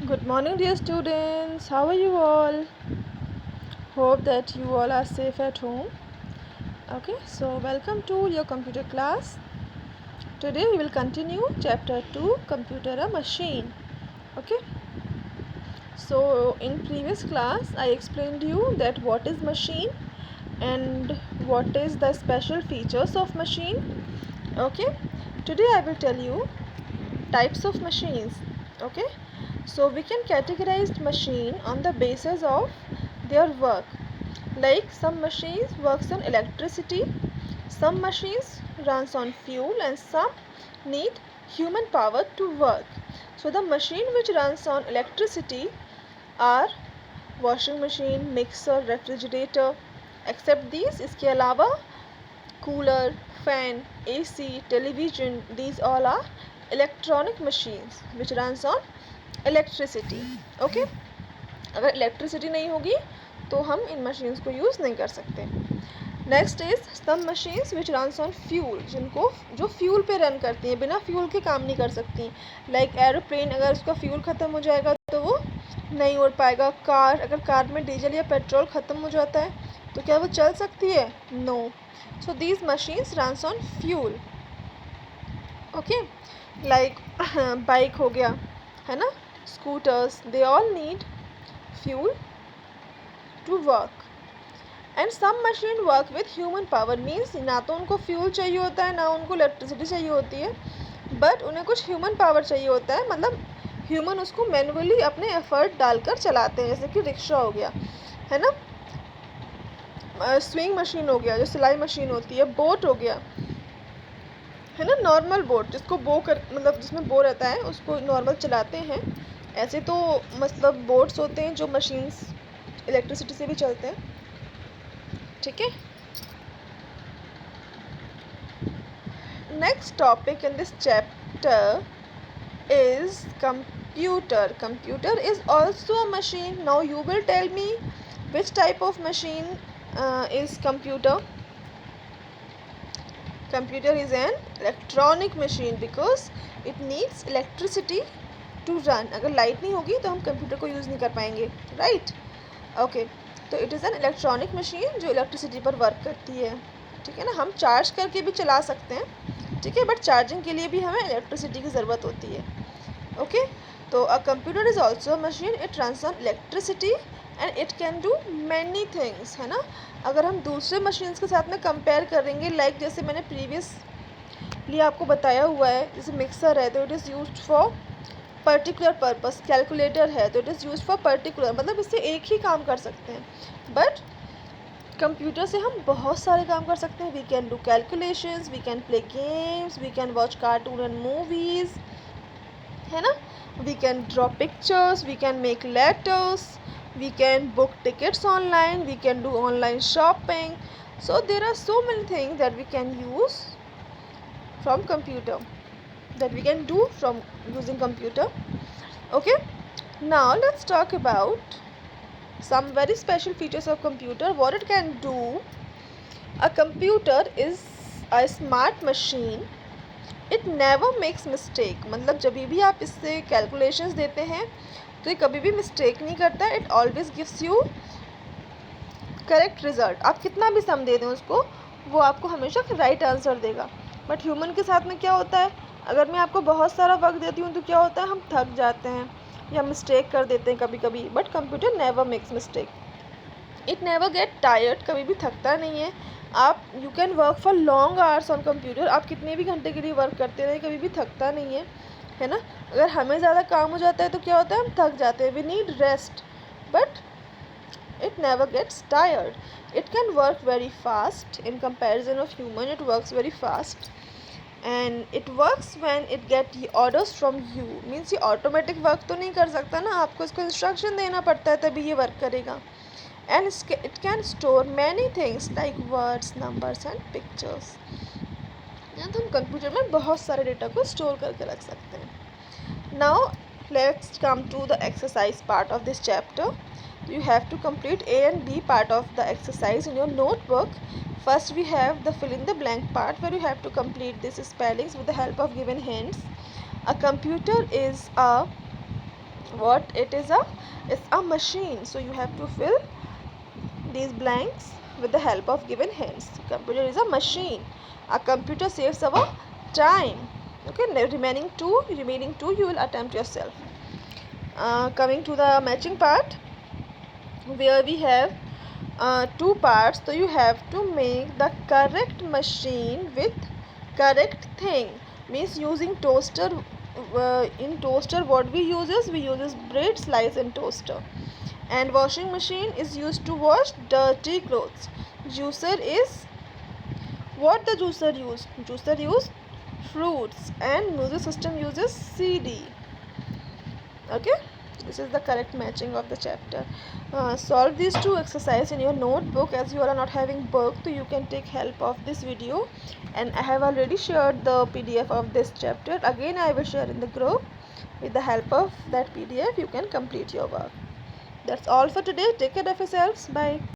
Good morning, dear students. How are you all? Hope that you all are safe at home. Okay, so welcome to your computer class. Today we will continue chapter 2, Computer a Machine. Okay, so in previous class I explained you that what is machine and what is the special features of machine. Okay, today I will tell you types of machines. Okay, so we can categorize machine on the basis of their work. Like some machines works on electricity, some machines runs on fuel, and some need human power to work. So the machine which runs on electricity are washing machine, mixer, refrigerator. Except these, इसके अलावा cooler, fan, AC, television, these all are electronic machines which runs on electricity. Okay, अगर electricity नहीं होगी तो हम इन machines को use नहीं कर सकते. Next is some machines which runs on fuel, जो फ्यूल पे रन करती हैं, बिना फ्यूल के काम नहीं कर सकती. लाइक एरोप्लेन, अगर उसका फ्यूल ख़त्म हो जाएगा तो वो नहीं उड़ पाएगा. कार, अगर कार में डीजल या पेट्रोल ख़त्म हो जाता है तो क्या वो चल सकती है? No. So these machines runs on fuel. Okay, like bike हो गया, है ना, scooters, they all need fuel to work. And some machine work with human power, means ना तो उनको फ्यूल चाहिए होता है, ना उनको इलेक्ट्रिसिटी चाहिए होती है, बट उन्हें कुछ ह्यूमन पावर चाहिए होता है. मतलब ह्यूमन उसको मैनुअली अपने एफर्ट डालकर चलाते हैं. जैसे कि रिक्शा हो गया, है ना, स्विंग मशीन हो गया जो सिलाई मशीन होती है, बोट हो गया, है ना, नॉर्मल बोट जिसको बो कर, मतलब जिसमें बो रहता है उसको नॉर्मल चलाते हैं. ऐसे तो मतलब बोट्स होते हैं जो मशीन्स इलेक्ट्रिसिटी से भी चलते हैं. ठीक है. Next topic in this chapter is computer. Computer is also a machine. Now you will tell me which type of machine is computer. Computer is an electronic machine because it needs electricity to run. अगर light नहीं होगी तो हम computer को use नहीं कर पाएंगे, right? Okay, तो it is an electronic machine जो इलेक्ट्रिसिटी पर वर्क करती है. ठीक है ना, हम चार्ज करके भी चला सकते हैं, ठीक है, बट चार्जिंग के लिए भी हमें इलेक्ट्रिसिटी की ज़रूरत होती है. ओके, तो a computer is also a machine. It runs on electricity and it can do many things, है ना. अगर हम दूसरे मशीन्स के साथ में कंपेयर करेंगे, लाइक जैसे मैंने प्रीवियसली आपको बताया हुआ है, जैसे मिक्सर है तो it is used for particular purpose. Calculator है तो it is used for particular, मतलब इससे एक ही काम कर सकते हैं. बट कंप्यूटर से हम बहुत सारे काम कर सकते हैं. We can do calculations, we can play games, we can watch cartoon and movies, है ना. We can draw pictures, we can make letters, we can book tickets online, we can do online shopping. So there are so many things that we can use from computer, that we can do from using computer. Okay, now let's talk about some very special features of computer, what it can do. A computer is a smart machine. It never makes mistake. मतलब जब भी आप इससे calculations देते हैं तो ये कभी भी मिस्टेक नहीं करता. It always gives you correct result. आप कितना भी सम दे दें उसको, वो आपको हमेशा राइट आंसर देगा. बट ह्यूमन के साथ में क्या होता है, अगर मैं आपको बहुत सारा वक्त देती हूँ तो क्या होता है, हम थक जाते हैं या मिस्टेक कर देते हैं कभी कभी. But computer never makes mistake. It never get tired, कभी भी थकता नहीं है. आप you can work for long hours on computer. आप कितने भी घंटे के लिए वर्क करते रहे, कभी भी थकता नहीं है ना. अगर हमें ज़्यादा काम हो जाता है तो क्या होता है, हम थक जाते हैं. We need rest, but it never gets tired. It can work very fast in comparison of human. It works very fast and it works when it get orders from you. Means ये automatic work तो नहीं कर सकता ना, आपको इसको instruction देना पड़ता है तभी ये work करेगा. And it can store many things like words, numbers and pictures. तो हम कंप्यूटर में बहुत सारे डेटा को स्टोर करके रख सकते हैं. Now let's come to the exercise part of this chapter. You have to complete A and B part of the exercise in your notebook. First we have the fill in the blank part where you have to complete these spellings with the help of given hints. A computer is a what it is? It's a machine, so you have to fill these blanks with the help of given hints. Computer is a machine. A computer saves our time. Okay, remaining two you will attempt yourself. Coming to the matching part, where we have two parts, so you have to make the correct machine with correct thing. Means using toaster. In toaster, what we use bread slice in toaster, and washing machine is used to wash dirty clothes. Juicer is what the juicer use fruits, and music system uses CD. Okay, this is the correct matching of the chapter. Solve these two exercises in your notebook. As you are not having book, so you can take help of this video, and I have already shared the PDF of this chapter. Again I will share in the group. With the help of that PDF you can complete your work. That's all for today. Take care of yourselves. Bye.